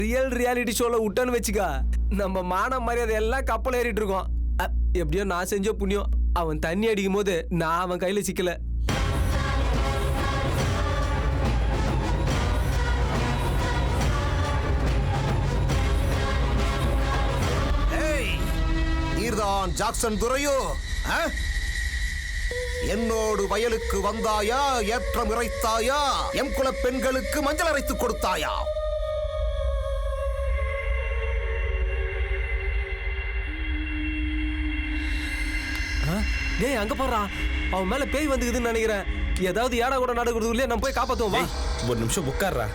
Reality ஷோல விட்டோன்னு வச்சுக்கா, நம்ம மான மரியாதை எல்லாம் கப்பல் ஏறிட்டு இருக்கோம். எப்படியோ நான் செஞ்ச புண்ணியம், அவன் தண்ணி அடிக்கும் போது நான் அவன் கையில சிக்கல. நீர்தான் ஜாக்சன் துரையோ? என்னோடு வயலுக்கு வந்தாயா? ஏற்றம் இறைத்தாயா? எம் குல பெண்களுக்கு மஞ்சள் அரைத்து கொடுத்தாயா? டேய் அங்க போறான், அவன் மேல பேய் வந்துக்குதுன்னு நினைக்கிறேன். ஏதாவது ஏடா கூட நடக்கிறதுக்குள்ளே நம்ம போய் காப்பாத்துவோம். வா ஒரு நிமிஷம் உட்கார்றா.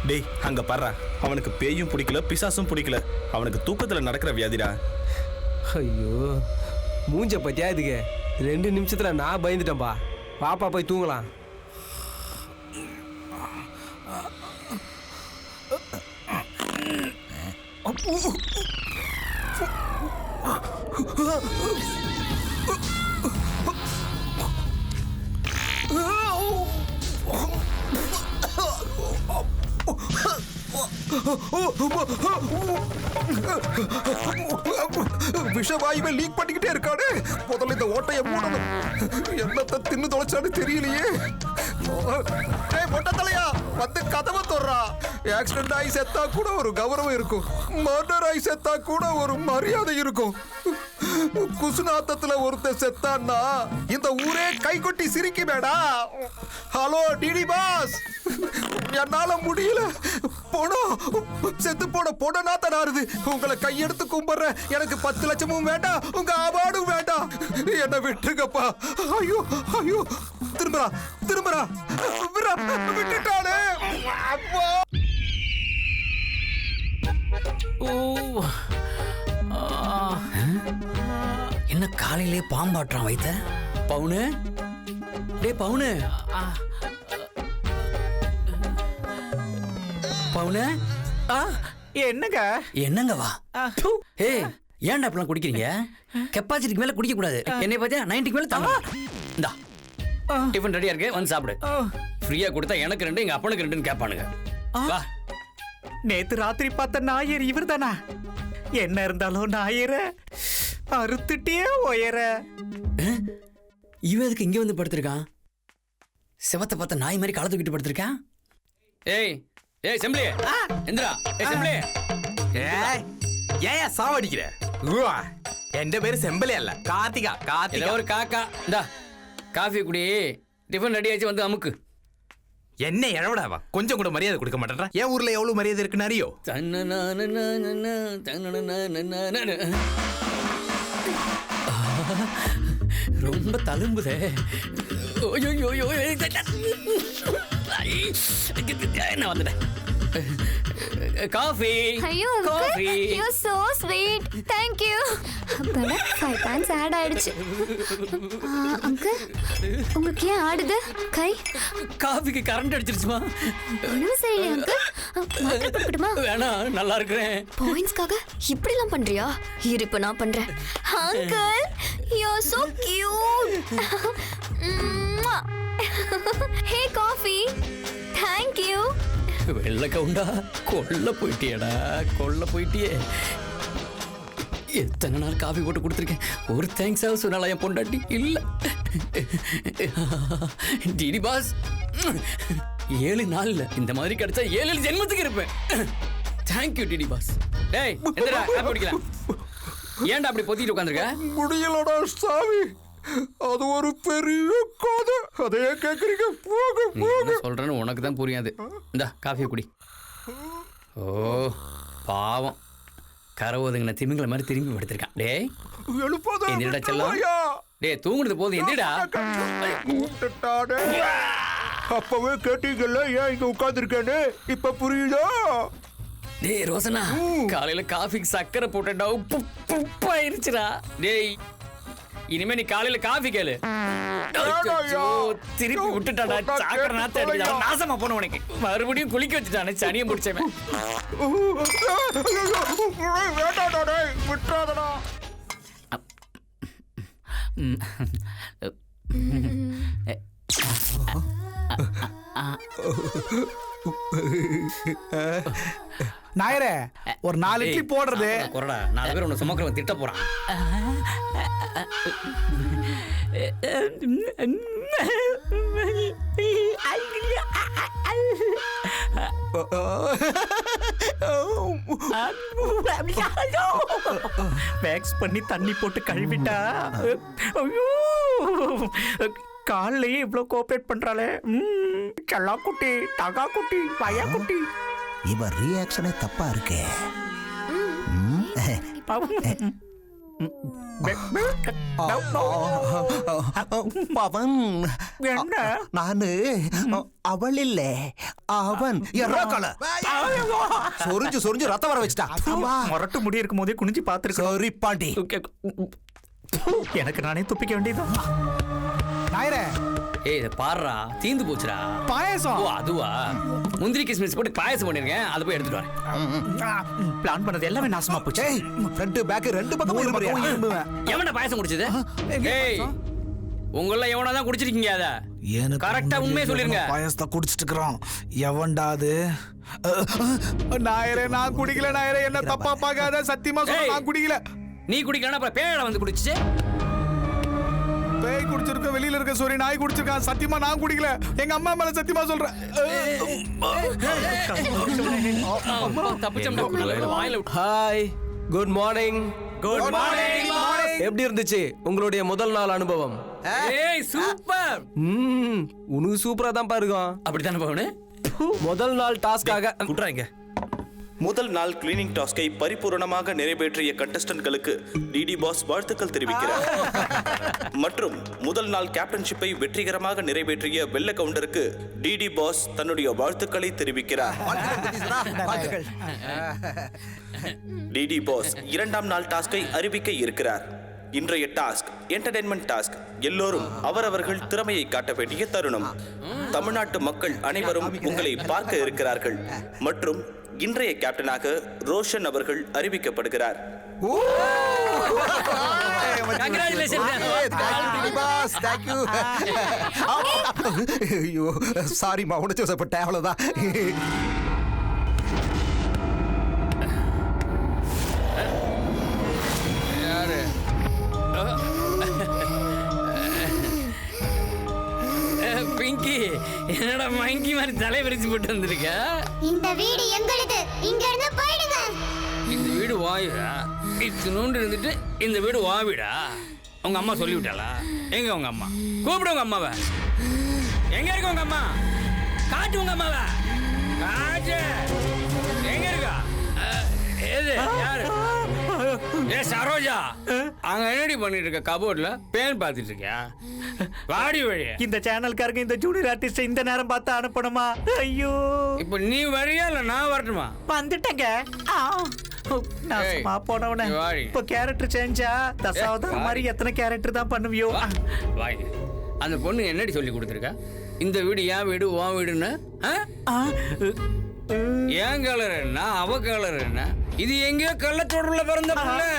டேய் அங்க பாரு, அவனுக்கு பேயும் பிடிக்கல பிசாசும் பிடிக்கல, அவனுக்கு தூக்கத்துல நடக்கிற வியாதிடா. ஐயோ மூஞ்ச பத்தியா இதுக்கு 2 நிமிஷத்துல நான் பயந்துட்டேன்பா. பாப்பா போய் தூங்கலாம். விஷவாயுவை லீக் பண்ணிக்கிட்டே இருக்கானே. முதல்ல இந்த ஓட்டைய மூடணும். என்னத்தை தின்னு தொலைச்சான்னு தெரியலையே. மொட்டை தலையா வந்து கதவை தொடுறா. ஆக்சிடென்ட் ஆகி செத்தா கூட ஒரு கௌரவம் இருக்கும், மர்டர் ஆகி செத்தா கூட ஒரு மரியாதை இருக்கும். குசுநாத்தத்துல ஒருத்தர் செத்தான்னா இந்த ஊரே கை கொட்டி சிரிக்குமேடா. ஹலோ டிடி பாஸ், என்னால முடியல. போனோம் செத்து போன பொண்ணா தராருது. உங்களை கையெடுத்து கும்பிடுறேன். எனக்கு 10 லட்சமும் வேண்டாம், உங்க அவார்டும் வேண்டாம். என்ன விட்டுருங்கப்பா. ஐயோ ஐயோ, திரும்புறா திரும்புறா, விட்டுட்டானே. என்ன காலையிலே பாம்பாட்டுறான் வைத்த பவுனு? டே பவுனு, பவுனு என்னங்க என்னங்க வா. ஏய் ஏன்டா இப்பெல்லாம் குடிக்கிறீங்க? கெப்பாசிட்டிக்கு மேல குடிக்க கூடாது. என்னை பார்த்தியா 90க்கு மேல தாங்க. இந்தா டிஃபன் ரெடியா இருக்கு, வந்து சாப்பிடு. ஃப்ரீயா கொடுத்தா எனக்கு 2 எங்க அப்பனுக்கு 2ன்னு கேட்பானுங்க. வா. நேத்து ராத்திரி பார்த்த நாயர் இவர் தானா? என்ன இருந்தாலும் நாயர அறுத்துட்டே உயர. இவன் எதுக்கு இங்க வந்து படுத்திருக்கான்? செவத்தை பார்த்த நாய் மாதிரி காலை தூக்கிட்டு படுத்திருக்கான். ஏய் ஏய் செம்பிளி எந்திரா. ஏய் செம்பிளி, ஏன் சாவடிக்கிற? என் பேரு செம்பலி அல்ல, கார்த்திகா. கார்த்திகா ஒரு காக்கா. இந்தா காஃபி குடி, டிஃபன் ரெடி ஆச்சு, வந்து அமுக்கு. என்ன எழவடாவா, கொஞ்சம் கூட மரியாதை கொடுக்க மாட்டேன்றா. என் ஊர்ல எவ்வளவு மரியாதை இருக்குன்னு அறியோ? ரொம்ப தழும்புதே. நான் வந்துட்டேன். காஃபி. ஐயோ coffee. You so sweet, thank you. But 5 pants ஆட் ஆயிடுச்சு. அங்கிள் உங்களுக்கு ஏன் ஆடுது கை? காஃபிக்கு கரண்ட் அடிச்சிருச்சுமா. ஒண்ணும் சரியில்லை அங்கிள், மாத்திரை போட்டுமா? வேணாம், நல்லா இருக்கிறேன். பாயிண்ட்ஸ்க்காக இப்படி எல்லாம் பண்றியா? இரு இப்ப நான் பண்றேன். Uncle you are so cute. Hey coffee, thank you. வெள்ள கவுண்டா, கொல்ல போயிட்டியடா, கொல்ல போயிட்டியே. எத்தனை நாள் காஃபி போட்டு கொடுத்துருக்கேன், ஒரு தேங்க்ஸ் ஆக சொன்னால என் பொண்டாட்டி இல்ல. டிடி பாஸ் 7 நாள்ல இந்த மாதிரி கிடைச்சா 7 ஜென்மத்துக்கு இருப்பேன். Thank you DD boss. டேய் எந்திரா, காஃபி குடிக்கலாம். ஏன்டா அப்படி பொத்திட்டு உட்காந்துருக்க? முடியலடா சாமி, அது ஒரு பெரிய கதை. அதையே கேக்குறீங்க? போக போக சொல்றேன்னு உனக்கு தான் புரியாது. இந்தா காஃபியை குடி. ஓ பாவம், கரை ஒதுங்கின திமிங்கல மாதிரி திரும்பி படுத்திருக்கான். டேய் எந்திரடா செல்லம். டேய் தூங்குறது போதும், எந்திரடா. அப்பவே கேட்டீங்கல்ல ஏன் இங்க உட்கார்ந்துருக்கேன்னு, இப்ப புரியுதா? டேய் ரோசனா, காலையில காஃபிக்கு சக்கரை போட்டா உப்பாயிருச்சுடா. டேய் இனிமே நீ காலையில காஃபி கேளு. திருப்பி விட்டுட்டாடா, சாக்கடை நாத்த அடிக்குதா, நாசமா போன உனக்கு. மறுபடியும் குளிக்க வச்சுட்டானே சனியம் பிடிச்சவன். விட்டுறாதடா. நாயரே ஒரு 4 இட்லி போடுறது. குறடா 4 பேர் உன்னை சுமக்கிறவன் திட்ட போறான். வேக்ஸ் பண்ணி தண்ணி போட்டு கழுவிட்டா. ஐயோ காலையே இவ்வளவு கோஆபரேட் பண்றாளே. சல்லா குட்டி, டகா குட்டி, பையா குட்டி. இவ ரியாக்ஷனே தப்பா இருக்கே. பவன் என்ன நானு அவள் இல்ல அவன் சொரிஞ்சு சொரிஞ்சு ரத்தம் வர வச்சுட்டா. முரட்டு முடி இருக்கும் போதே குனிஞ்சு பாத்துருக்க. சாரி பாண்டி. எனக்கு நானே துப்பிக்க வேண்டியதான். நாயரே ஏய் இத பாருடா, தீந்து போச்சுடா. பாயசம். ஓ அதுவா? முந்திரி கிஸ்மிஸ் போட்டு பாயசம் பண்ணிருக்கேன், அதை போய் எடுத்துட்டு வரேன். பிளான் பண்ணது எல்லாமே நாசமா போச்சு. ஃப்ரண்ட் பேக் ரெண்டு பக்கமும் இருமுறியா? எவன்டா பாயசம் குடிச்சது? ஏய் உங்கள எவனா தான் குடிச்சிருக்கீங்க? அத எனக்கு கரெக்டா உண்மையை சொல்லிருங்க. பாயசத்தை குடிச்சிட்டு இருக்கறோம். எவன்டா அது? நாயரே நான் குடிக்கல. நாயரே என்ன தப்பா பார்க்காத. சத்தியமா சொல்றேன் நான் குடிக்கல. நீ குடிக்கலனா அப்புறம் பேயடா வந்து குடிச்சிச்சு. பேய் குடிச்சிருக்க, வெளியில இருக்க சோரி நாய் குடிச்சிருக்கான். சத்தியமா நான் குடிக்கல. எங்க அம்மா மேல சத்தியமா சொல்றேன். தப்பிச்சம்டா வாயில. Hi, good morning. Good morning. எப்படி இருந்துச்சு உங்களுடைய முதல் நாள் அனுபவம்? ஏய் சூப்பர். உனக்கு சூப்பரா தான் பாருங்க. அப்படிதானே பவனு? முதல் நாள் டாஸ்காக குட்றாங்க. முதல் நாள் கிளீனிங் டாஸ்கை பரிபூரணமாக நிறைவேற்றிய கண்டஸ்டன்ட்களுக்கு டிடி பாஸ் வாழ்த்துக்கள் தெரிவிக்கிறார். மற்றும் முதல் நாள் கேப்டன்ஷிப்பை வெற்றிகரமாக நிறைவேற்றிய வெள்ள கவுண்டருக்கு டிடி பாஸ் தன்னுடைய வாழ்த்துக்களை தெரிவிக்கிறார். டிடி பாஸ் இரண்டாம் நாள் டாஸ்கை அறிவிக்க இருக்கிறார். இன்றைய டாஸ்க் என்டர்டைன்மெண்ட் டாஸ்க். எல்லோரும் அவரவர்கள் திறமையை காட்ட வேண்டிய தருணம். தமிழ்நாட்டு மக்கள் அனைவரும் உங்களை பார்க்க இருக்கிறார்கள். மற்றும் இன்றைய கேப்டனாக ரோஷன் அவர்கள் அறிவிக்கப்படுகிறார். ஐயோ சாரிமா, உடச்சு வசப்பட்டேன். அவ்வளவுதான். பிங்கி என்னடா மங்கி மாதிரி தலை விரிச்சு போட்டு வந்திருக்க? இந்த வீடு எங்களுது, இங்க இருந்து போயிடுங்க. இந்த வீடு வாயுடா. இத்தினோண்டு இருந்துட்டு இந்த வீடு வாவிடா. உங்க அம்மா சொல்லிவிட்டாளா? எங்க உங்க அம்மா? கூப்பிடு உங்க அம்மாவை. எங்க இருக்கு உங்க அம்மா? காட்டு உங்க அம்மாவை. காட்டு. எங்க இருக்கா? எது யாரு? ஏ சரோஜா, அங்க என்னடி பண்ணிட்டு இருக்க? கபோர்ட்ல பேன் பார்த்துட்டு இருக்கியா? வாடி வழி. இந்த சேனல்காரங்க இந்த ஜூனியர் ஆர்டிஸ்ட் இந்த நேரம் பார்த்து அனுப்பணுமா? ஐயோ இப்ப நீ வரியா இல்ல நான் வரட்டுமா? வந்துட்டங்க. நாசமா போனவன. இப்ப கேரக்டர் சேஞ்சா? தசாவதார மாதிரி எத்தனை கேரக்டர் தான் பண்ணுவியோ? வாய். அந்த பொண்ணு என்னடி சொல்லி கொடுத்துருக்கா? இந்த வீடு என் வீடு உன் வீடுன்னு. என் கலர் என்ன, அவ கலர் என்ன? இது எங்கேயோ கள்ளத்தோடுல பிறந்த பிள்ளை.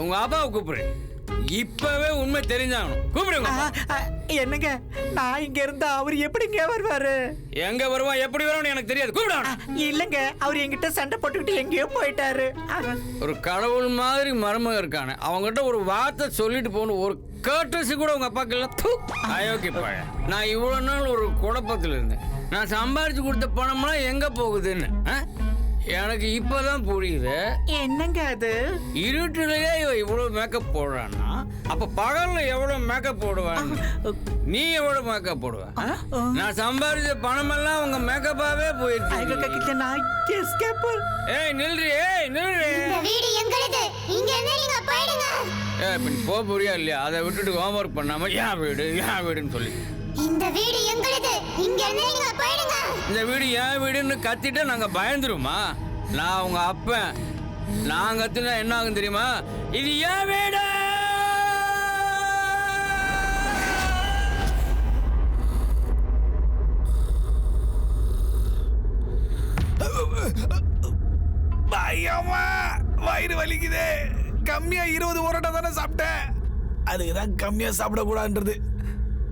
உங்க அப்பாவை கூப்பிடு. இப்பவே உண்மை தெரிஞ்சாகணும். கூப்பிடுங்க. என்னங்க நான் இங்க இருந்தா அவர் எப்படிங்க வருவாரு? எங்க வருவா எப்படி வருவான்னு எனக்கு தெரியாது. கூப்பிடு. இல்லங்க அவர் என்கிட்ட சண்டை போட்டுக்கிட்டு எங்கேயோ போயிட்டாரு. ஒரு கடவுள் மாதிரி மருமக இருக்கானே, அவங்ககிட்ட ஒரு வார்த்தை சொல்லிட்டு போகணும். ஒரு கேட்டசி கூட உங்க அப்பாக்கு இல்ல. அயோக்கிய பழ. நான் இவ்வளவு நாள் ஒரு குழப்பத்தில் இருந்தேன். நான் சம்பாரிச்சு கொடுத்த பணம்லாம் எங்க போகுதுன்னு எனக்கு இப்பதான் புரியுது. என்னங்க அது? இருட்டுலயே இவ்வளவு மேக்கப் போடுறான்னா அப்ப பகல்ல எவ்வளவு மேக்கப் போடுவான்? நீ எவ்வளவு மேக்கப் போடுவ? நான் சம்பாதிச்ச பணம் எல்லாம் உங்க மேக்கப்பாவே போயிடுச்சு. ஏய் நில்றி, ஏய் நில்றி. இப்ப நீ போக போறியா இல்லையா? அதை விட்டுட்டு ஹோம்ஒர்க் பண்ணாம ஏன் வீடு ஏன் வீடுன்னு சொல்லி இந்த வீடு எங்களுது, இங்க இருந்து நீங்க போயிடுங்க. இந்த வீடு ஏன் வீடுன்னு கத்திட்டு நாங்க பயந்துருமா? நான் உங்க அப்பன். நான் கத்துனா என்ன ஆகும் தெரியுமா? இது ஏன் வீடு. பயமா வயிறு வலிக்குதே. கம்மியா 20 பரோட்டா தானே சாப்பிட்டேன். அதுக்குதான் கம்மியா சாப்பிடக்கூடாதுன்றது.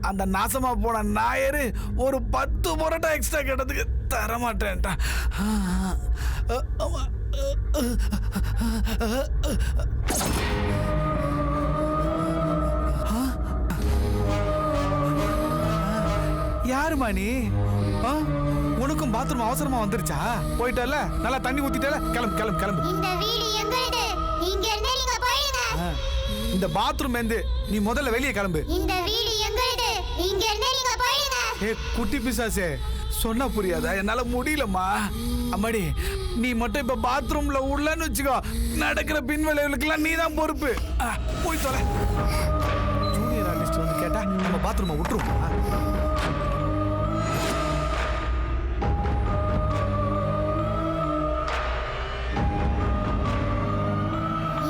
அந்த நாசமா போன நாயரு ஒரு 10 பரோட்டா எக்ஸ்ட்ரா கேட்டதுக்கு தர மாட்டேன்டா. யாருமா நீ? உனக்கும் பாத்ரூம் அவசரமா வந்துருச்சா? போயிட்டல, நல்லா தண்ணி ஊத்திட்டல, கிளம்பு கிளம்பு கிளம்பு. இந்த வீடு எங்களுது, இங்க இருந்து நீங்க போயிடுங்க. இந்த பாத்ரூம் வந்து நீ முதல்ல வெளியே கிளம்பு. இந்த வீடு எங்களுது, இங்க இருந்து நீங்க போயிடுங்க. ஏ குட்டி பிசாசே, சொன்னா புரியாதா? என்னால முடியலம்மா. அம்மாடி, நீ மட்டும் இப்ப பாத்ரூம்ல உள்ளன்னு வச்சுக்கோ, நடக்கிற பின் விளைவுகளுக்கெல்லாம் நீ தான் பொறுப்பு. போய் தொலை. ஜூனியர் ஆர்டிஸ்ட் வந்து கேட்டா நம்ம பாத்ரூமை விட்டுருவோமா?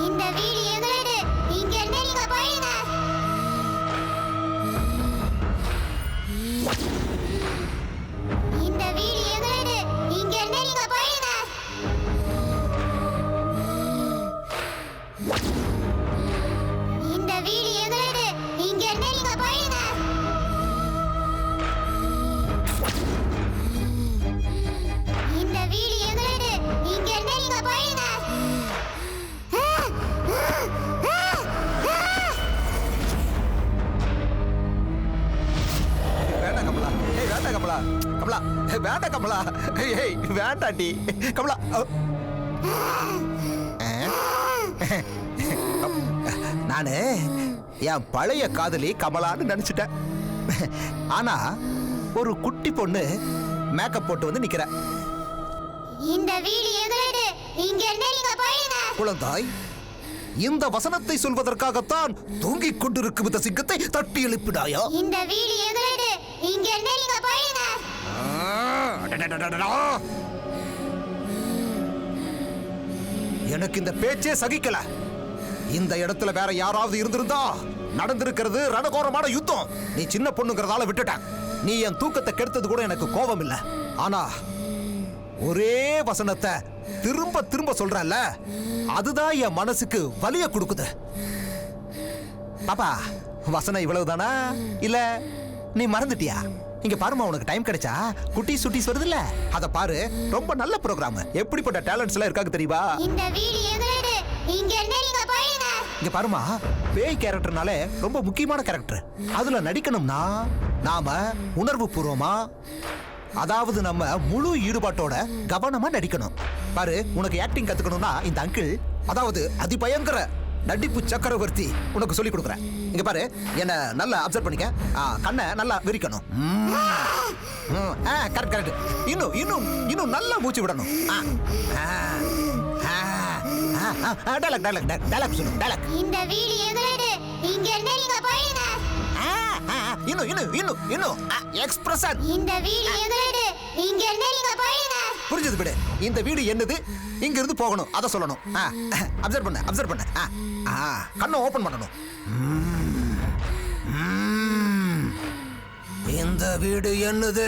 இந்த வீடு எங்களுது, இங்க இருந்து நீங்க போயிடுங்க. இந்த வீடு எங்களுது, இங்க இருந்து நீங்க போயிடுங்க. இந்த வீடு எங்களுது, இங்க இருந்து நீங்க போயிடுங்க. இந்த வீடு எங்களுது, இங்க இருந்து நீங்க போயிடுங்க. வேண்டாம் கமலா. ஏய் வேண்டாம் கமலா. கமலா வேண்டாம் கமலா. ஏய் வேண்டாண்டி கமலா. நானு என் பழைய காதலி கமலான்னு நினைச்சிட்டேன். ஆனா ஒரு குட்டி பொண்ணு மேக்கப் போட்டு வந்து நிக்கிற. இந்த வீடு எங்களுது, இங்க இருந்து நீங்க போயிடுங்க. குழந்தாய், இந்த வசனத்தை சொல்வதற்காகத்தான் தூங்கிக் கொண்டிருக்கும் இந்த சிங்கத்தை தட்டி எழுப்பினாயா? இந்த வீடு எங்களுது, இங்க இருந்து நீங்க போயிடுங்க. எனக்கு இந்த பேச்சே சகிக்கல. இந்த இடத்துல வேற யாராவது இருந்திருந்தா நடந்திருக்கிறது ரணகோரமான யுத்தம். நீ சின்ன பொண்ணுங்கிறதால விட்டுட்ட. நீ என் தூக்கத்தை கெடுத்தது கூட எனக்கு கோபம் இல்ல. ஆனா ஒரே வசனத்தை திரும்ப திரும்ப சொல்றல்ல, அதுதான் என் மனசுக்கு வலிய கொடுக்குது. பாப்பா, வசனம் இவ்வளவுதானா இல்ல நீ மறந்துட்டியா? இங்க பாருமா, உனக்கு டைம் கிடைச்சா குட்டி சுட்டிஸ் வருது இல்ல, அத பாரு. ரொம்ப நல்ல ப்ரோகிராம். எப்படிப்பட்ட டேலண்ட்ஸ் எல்லாம் இருக்காங்க தெரியுமா? இந்த வீடு எங்களுது, இங்க இருந்து நீங்க போயிடுங்க. இங்க பாருமா, பேய் கேரக்டர்னாலே ரொம்ப முக்கியமான கேரக்டர். அதுல நடிக்கணும்னா நாம உணர்வு பூர்வமா, அதாவது நம்ம முழு ஈடுபாட்டோட கவனமா நடிக்கணும். பாரு, உனக்கு ஆக்டிங் கத்துக்கணும்னா இந்த அங்கிள், அதாவது அதிபயங்கர நடிப்பு சக்கரவர்த்தி, உனக்கு சொல்லி கொடுக்குறேன். இங்க பாரு, என்ன நல்லா அப்சர்வ் பண்ணிக்க. கண்ணை நல்லா விரிக்கணும். Correct correct. இன்னும் இன்னும் இன்னும் நல்லா மூச்சு விடணும். டயலாக் டயலாக் டயலாக் சொல்லு. டயலாக். இந்த வீடு எங்களுது, இங்க இருந்து நீங்க போயிடுங்க. இன்னும் இன்னும் இன்னும் இன்னும் எக்ஸ்பிரஷன். இந்த வீடு எங்களுது, இங்க இருந்து நீங்க போயிடுங்க. புரிஞ்சது விடு. இந்த வீடு என்னது, இங்க இருந்து போகணும், அத சொல்லணும். அப்சர்வ் பண்ண அப்சர்வ் பண்ண. கண்ணை ஓபன் பண்ணணும். இந்த வீடு என்னது,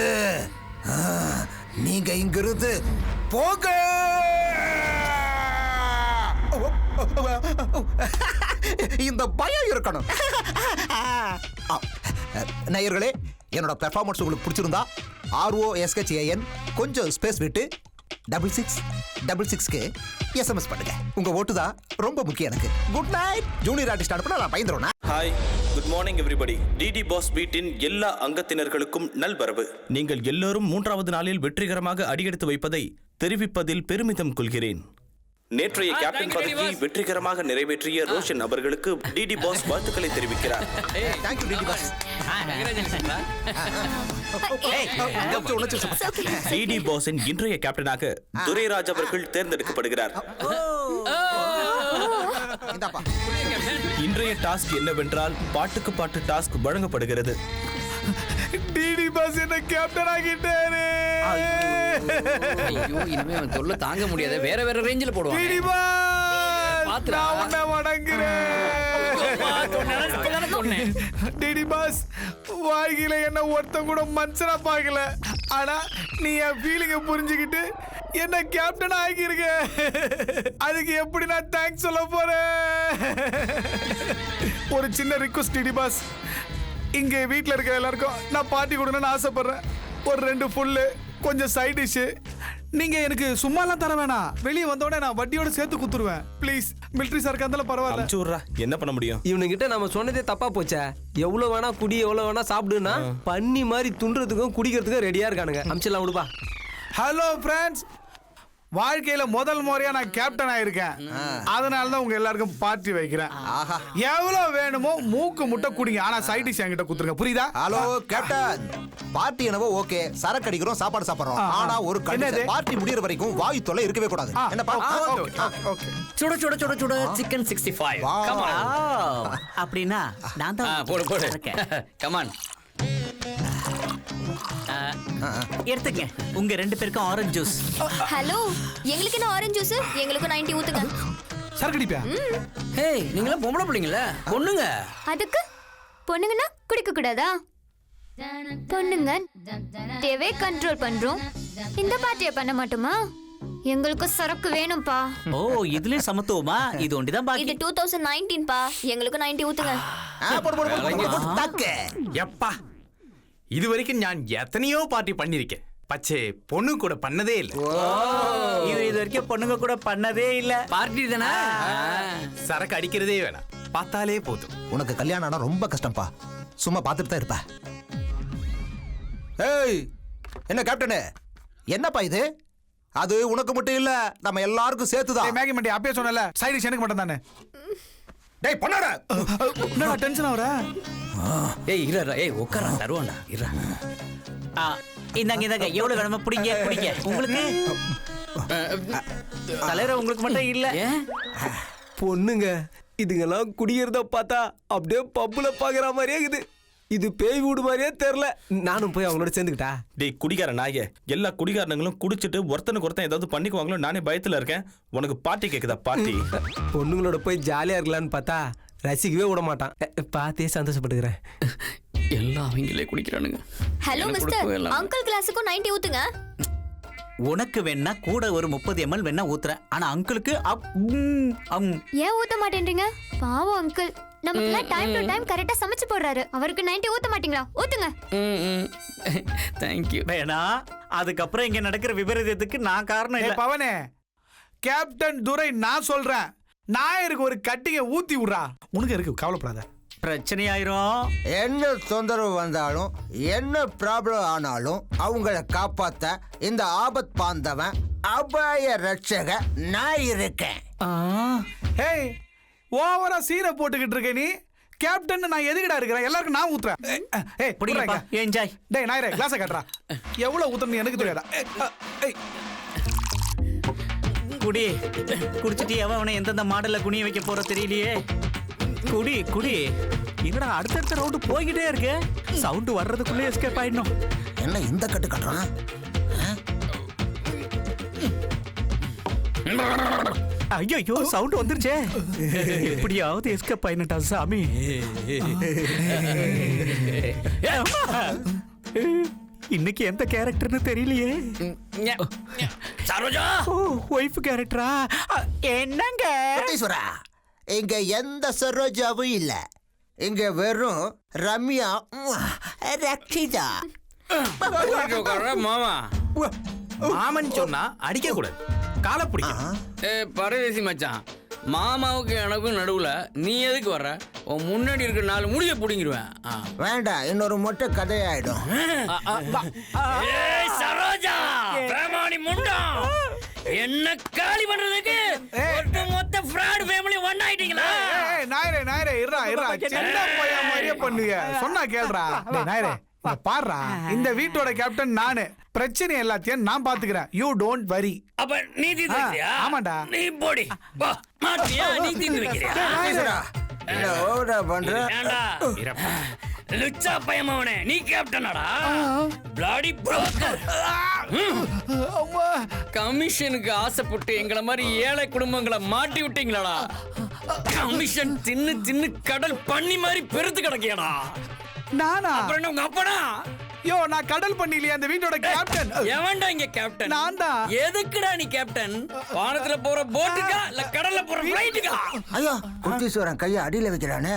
நீங்க இங்கிருந்து போக. இந்த பயம் இருக்கணும். நேயர்களே, என்னோட பெர்ஃபார்மன்ஸ் உங்களுக்கு பிடிச்சிருந்தா ROSHAN கொஞ்சம் ஸ்பேஸ் விட்டு 6666க்கு SMS பண்ணுங்க. உங்க ஓட்டு தான் ரொம்ப முக்கியம் எனக்கு. Good night. ஜூனியர் ஆர்டிஸ்ட் அனுப்புனா நான் பயந்துருவேன். Hi, good morning everybody. DD boss பீட்டின் எல்லா அங்கத்தினர்களுக்கும் நல்வரவு. நீங்கள் எல்லோரும் 3வது நாளில் வெற்றிகரமாக அடியெடுத்து வைப்பதை தெரிவிப்பதில் பெருமிதம் கொள்கிறேன். நேற்றைய கேப்டன் பதவியை வெற்றிகரமாக நிறைவேற்றிய ரோஷன் அவர்களுக்கு டிடி பாஸ் வாழ்த்துக்களை தெரிவிக்கிறார். Thank you DD boss. DD பாஸின் இன்றைய கேப்டனாக துரைராஜ் அவர்கள் தேர்ந்தெடுக்கப்படுகிறார். இன்றைய டாஸ்க் என்னவென்றால் பாட்டுக்கு பாட்டு டாஸ்க் வழங்கப்படுகிறது. டிடி பாஸ் என்ன கேப்டன் ஆகிட்டாரு. ஐயோ, இனிமே அவன் தொல்லை தாங்க முடியாது. வேற வேற ரேஞ்சில போடுவான். டிடி பாஸ், பாத்துடா. நான் உன்னை வணங்குறேன். டிடி பாஸ், வாழ்க்கையில என்ன ஒருத்தன் கூட மனுஷனா பார்க்கல. ஆனா நீ என் ஃபீலிங்க புரிஞ்சுக்கிட்டு என்ன கேப்டன் ஆகியிருக்க. அதுக்கு எப்படி நான் தேங்க்ஸ் சொல்ல போறேன்? ஒரு சின்ன ரிக்வெஸ்ட் டிடி பாஸ், இங்க வீட்ல இருக்க எல்லாருக்கும் நான் பார்ட்டி கொடுக்கணும்னு ஆசைப்படுறேன். ஒரு 2 ஃபுல்லு, கொஞ்சம் சைட் டிஷ். நீங்க எனக்கு சும்மாலாம் தர வேணாம். வெளியே வந்தோடனே நான் வட்டியோட சேர்த்து குத்துருவேன். ப்ளீஸ், மிலிட்டரி சார்க்கா இருந்தாலும் பரவாயில்ல. அமுச்சு விட்றா, என்ன பண்ண முடியும்? இவனுங்கிட்ட நம்ம சொன்னதே தப்பா போச்சே. எவ்வளவு வேணா குடி, எவ்வளவு வேணா சாப்பிடுன்னா பண்ணி மாதிரி துண்டுறதுக்கும் குடிக்கிறதுக்கும் ரெடியா இருக்கானுங்க. அமிச்சிடலாம் விடுப்பா. ஹலோ ஃப்ரெண்ட்ஸ், வாழ்க்கையில முதல் முறையா நான் கேப்டன் ஆயிருக்கேன். அதனால தான் உங்க எல்லாருக்கும் பார்ட்டி வைக்கிறேன். எவ்வளவு வேணுமோ மூக்கு முட்டை குடிங்க, ஆனா சைட் டிஷ் என்கிட்ட குடுத்துருங்க. புரியுதா? ஹலோ கேப்டன், பார்ட்டி என்னவோ ஓகே, சரக்கு அடிக்கிறோம், சாப்பாடு சாப்பிடுறோம். ஆனா ஒரு கண்டிஷன், பார்ட்டி முடியற வரைக்கும் வாயு தொல்லை இருக்கவே கூடாது. என்னப்பா? ஓகே. சுட சுட சுட சுட சிக்கன் 65. Come on. அப்படின்னா நான் தான் போடு போடு. Come on. எடுத்துங்க உங்க 2 பேருக்கும் ஆரஞ்சு ஜூஸ். ஹலோ, எங்களுக்கு என்ன ஆரஞ்சு ஜூஸ்? எங்களுக்கு 90 ஊத்துங்க. சரக்கு அடிப்பா? ஹேய், நீங்களாம் பொம்பளை பிள்ளைங்களா? பொண்ணுங்க. அதுக்கு பொண்ணுங்கன்னா குடிக்க கூடாதா? பொண்ணுங்க தேவே கண்ட்ரோல் பண்றோம். இந்த பார்ட்டியை பண்ண மாட்டோமா? எங்களுக்கு சரக்கு வேணும்பா. ஓ, இதுலயும் சமத்துவமா? இது ஒண்டிதான் பாக்கி. இது 2019 பா. எங்களுக்கு 90 ஊத்துங்க. எப்பா, இது வரைக்கும் நான் எத்தனையோ பார்ட்டி பண்ணிருக்கேன். பச்சே பொண்ணு கூட பண்ணதே இல்ல. இது வரைக்கும் பொண்ணுங்க கூட பண்ணதே இல்ல. பார்ட்டி தானே? சரக்கு அடிக்கிறதே வேணாம், பார்த்தாலே போதும். உனக்கு கல்யாணம் ஆனா ரொம்ப கஷ்டம்ப்பா. சும்மா பார்த்துட்டு தான் இருப்ப. ஏய், என்ன கேப்டனே, என்னப்பா இது? அது உனக்கு மட்டும் இல்ல, நம்ம எல்லாருக்கும் சேர்த்துதான். மேகி மண்டி அப்பயே சொன்னல, சைட் டிஷ் எனக்கு மட்டும் தானே. டேய் பண்ணாட, என்னடா டென்ஷன் ஆவற? ஏய் இருடா, ஏய் உட்கார தருவான்டா. இருடா. இந்தாங்க இந்தாங்க, எவ்வளவு வேணுமோ பிடிங்க பிடிங்க. உங்களுக்கு தலைவர உங்களுக்கு மட்டும் இல்ல. பொண்ணுங்க இதுங்கெல்லாம் குடிக்கிறத பார்த்தா அப்படியே பப்புல பாக்குற மாதிரியே இருக்குது. இது பேய் வீடு மாதிரியே தெரியல. நானும் போய் அவங்களோட சேர்ந்துக்கிட்டா. டேய் குடிகார நாயே, எல்லா குடிகாரனுங்களும் குடிச்சிட்டு ஒருத்தனுக்கு ஒருத்தன் ஏதாவது பண்ணிக்குவாங்களோ நானே பயத்துல இருக்கேன். உனக்கு பார்ட்டி கேக்குதா? பார்ட்டி? பொண்ணுங்களோட போய் ஜாலியா இருக்கலான்னு பார்த்தா ரசிக்கவே விட மாட்டான். பார்த்தே சந்தோஷப்பட்டுக்கிறேன். எல்லாம் அவங்களே குடிக்கிறானுங்க. ஹலோ மிஸ்டர், அங்கிள் கிளாஸுக்கும் 90 ஊத்துங்க. உனக்கு வேணா கூட ஒரு 30 ml வேணா ஊத்துறேன். ஆனா அங்கிளுக்கு ஏன் ஊத்த மாட்டேன்றீங்க? பாவம் அங்கிள், நமக்குலாம் டைம் டு டைம் கரெக்டா சமைச்சு போடுறாரு. அவருக்கு 90 ஊத்த மாட்டீங்களா? ஊத்துங்க. தேங்க்யூ. வேணா, அதுக்கப்புறம் இங்க நடக்கிற விபரீதத்துக்கு நான் காரணம் இல்ல. பவனே, கேப்டன் துரை நான் சொல்றேன், நாயருக்கு ஒரு கட்டிங்க ஊத்தி விடுறா. உனக்கு இருக்கு, கவலைப்படாத. பிரச்சனை ஆயிரும். என்ன தொந்தரவு வந்தாலும் என்ன ப்ராப்ளம் ஆனாலும் அவங்கள காப்பாத்த இந்த ஆபத் பாந்தவன் அபாய ரட்சக நான் இருக்கேன். ஹேய், ஓவரா சீனை போட்டுக்கிட்டு இருக்க நீ. கேப்டன் நான் எதுக்குடா இருக்கிறேன்? எல்லாருக்கும் நான் ஊத்துறேன். ஏய் பிடிங்கப்பா, என்ஜாய். டேய் நாயரே, கிளாஸை கட்டுறா. எவ்வளவு ஊத்தணும் எனக்கு தெரியாதா? ஏய் குடி குடிச்சிட்டு அவனை எந்தெந்த மாடல்ல குனிய வைக்க போற தெரியலையே. குடி குடி. என்னடா அடுத்தடுத்த ரவுண்டு போய்கிட்டே இருக்கு. சவுண்ட் வர்றதுக்குள்ளே எஸ்கேப் ஆயிடணும். என்ன இந்த கட்டு கட்டுறான்? ஐயோ, சவுண்ட் வந்துருச்சே. எப்படியாவது எஸ்கேப் ஆயினட்டா சாமி. இன்னைக்கு எந்த கேரக்டர்னு தெரியலையே. சரோஜா, ஒய்ஃப் கேரக்டரா? என்னங்க கோட்டீஸ்வரா, இங்க எந்த சரோஜாவும் இல்ல. இங்க வெறும் ரம்யா ரக்ஷிதா. மாமா மாமன் சொன்னா அடிக்க கூடாது, காலை பிடிக்கும். பரதேசி மச்சான், மாமாவுக்கு எனக்கும் நடுவுல நீ எதுக்கு வர்ற? உன் முன்னாடி இருக்க 4 முடிய பிடிங்கிருவேன். வேண்டாம், இன்னொரு மொட்டை கதையாயிடும். சரோஜா, பிரமாணி முண்டம், என்ன காலி பண்றதுக்கு மொத்த ஃப்ராட் ஃபேமிலி ஒண்ணா ஆயிட்டீங்களா? நாயரே நாயரே, இருடா இருடா, சின்ன பையன் மாதிரியே பண்ணுங்க. சொன்னா கேளுடா. டேய் நாயரே, இங்க பாருடா, இந்த வீட்டோட கேப்டன் நானு. பிரச்சனை எல்லாத்தையும் நான் பாத்துக்கிறேன். You don't worry. அப்ப நீ தீர்த்து வைக்கிறியா? ஆமாடா. நீ போடி வா. மாட்டியா? நீ தீர்த்து வைக்கிறியா? என்ன ஓவரா பண்ற? ஏண்டா லுச்சா பயமாவனே, நீ கேப்டனாடா? Bloody broker. கமிஷனுக்கு ஆசைப்பட்டு எங்களை மாதிரி ஏழை குடும்பங்களை மாட்டி விட்டீங்களாடா? கமிஷன் தின்னு தின்னு கடல் பண்ணி மாதிரி பெருத்து கிடக்கியாடா? நானா? அப்புறம் உங்க அப்பனா யோ நான் கடல் பண்ணிலையே அந்த வீட்டோட கேப்டன். எவன்டா இங்க கேப்டன்? நான் தான். எதுக்குடா நீ கேப்டன்? வானத்துல போற போட்டுக்கா இல்ல கடல்ல போற ஃளைட்டுக்கா? ஐயோ குட்டீஸ்வரன் கையை அடியில வைக்கிறானே.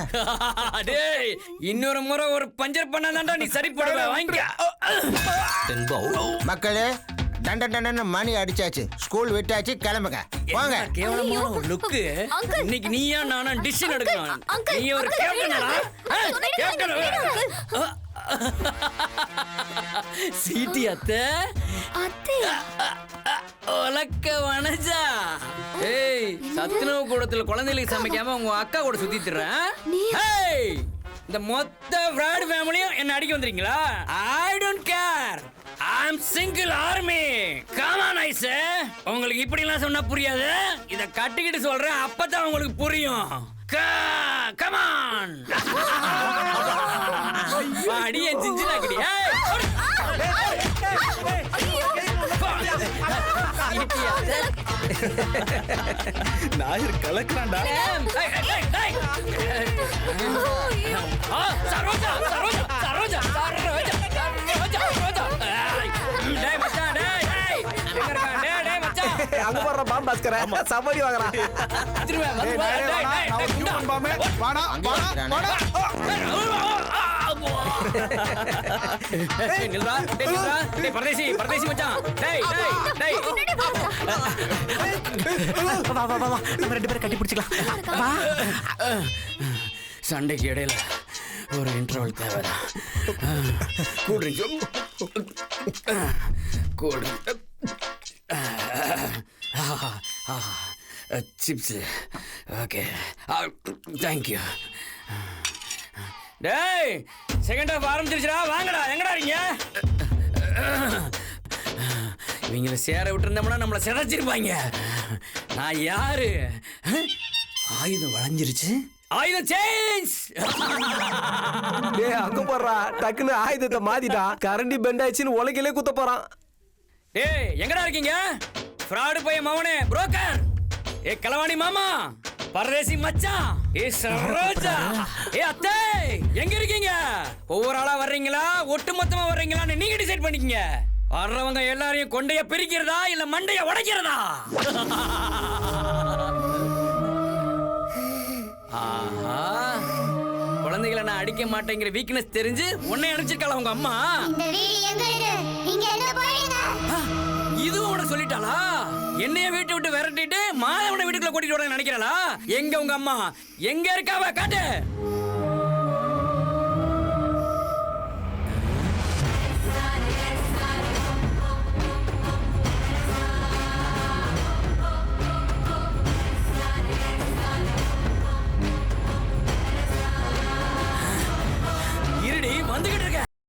டேய் இன்னொரு முறை ஒரு பஞ்சர் பண்ணாதான்டா நீ சரிப்படுவ. வாங்கிக்க. மக்களே டண்ட டண்டன்னு மணி அடிச்சாச்சு. ஸ்கூல் விட்டாச்சு, கிளம்புங்க வாங்க. கேவலமான ஒரு லுக்கு. இன்னைக்கு நீயா நானா டிசிஷன் எடுக்கணும். நீ ஒரு கேப்டனா? கேப்டன் சீட்டி அத்தை உலக்க வனஜா. ஏய் சத்துணவு கூடத்துல குழந்தைகளுக்கு சமைக்காம உங்க அக்கா கூட சுத்திட்டுறேன். ஏய் இந்த மொத்த ஃப்ராட் ஃபேமிலியும் என்ன அடிக்க வந்தீங்களா? I don't care. I'm single army. Come on I say. உங்களுக்கு இப்படி எல்லாம் சொன்னா புரியாது. இத கட்டிக்கிட்டு சொல்றேன், அப்பதான் உங்களுக்கு புரியும். Come on. அடியே ஜிஞ்சிலாக்கடி. நாயர் கலக்குறான்டா. சரோஜா சரோஜா சரோஜா சரோஜா சரோஜா. டேய் மச்சான் டேய் டேய் எங்க இருக்க? டேய் டேய் மச்சான் அங்க போற பாம் பாஸ்கர சமாளி வாங்கடா. திரும்ப வந்து டேய் டேய் நான் ஒரு ஹியூமன் பாமே. வாடா வாடா வாடா. டேய் நில்றா டேய் நில்றா. டேய் பரதேசி பரதேசி மச்சான். டேய் டேய் டேய் வா வா வா வா நம்ம ரெண்டு பேரும் கட்டி பிடிச்சிக்கலாம். வா. சண்டைக்கு இடையில ஒரு இன்டர்வல் தேவைதான். Cool drink cool drink chips. Okay thank you. டேய் செகண்ட் ஹாஃப் ஆரம்பிச்சிருச்சுடா. வாங்கடா. எங்கடா இருக்கீங்க? இவங்கள சேர விட்டுருந்தோம்னா நம்மளை சிதைச்சிருப்பாங்க. நான் யாரு? ஆயுதம் வளைஞ்சிருச்சு. ஆயுதம் சேஞ்ச். டேய் அங்க போறா டக்குன்னு ஆயுதத்தை மாத்திட்டா. கரண்டி பெண்ட் ஆயிடுச்சுன்னு உலகிலே குத்த போறான். டேய் எங்கடா இருக்கீங்க? ஃப்ராடு பையன் மவனே, புரோக்கர். ஏ கலவாணி மாமா, பரதேசி மச்சான், ஏ சரோஜா, ஏ அத்தை, எங்க இருக்கீங்க? ஒவ்வொரு ஆளா வர்றீங்களா ஒட்டு மொத்தமா வர்றீங்களான்னு நீங்க டிசைட் பண்ணிக்கங்க. வர்றவங்க எல்லாரையும் கொண்டைய பிரிக்கிறதா இல்ல மண்டைய உடைக்கிறதா? ஆஹா, குழந்தைகளை நான் அடிக்க மாட்டேங்கிற வீக்னஸ் தெரிஞ்சு உன்னை அடிச்சிருக்கல உங்க அம்மா. இதுவும் உன சொல்லிட்டாளா? என்னைய வீட்டை விட்டு விரட்டிட்டு மாதவனை வீட்டுக்குள்ள கூட்டிட்டு வர நினைக்கிறாளா? எங்க உங்க அம்மா? எங்க இருக்காவ? காட்டு.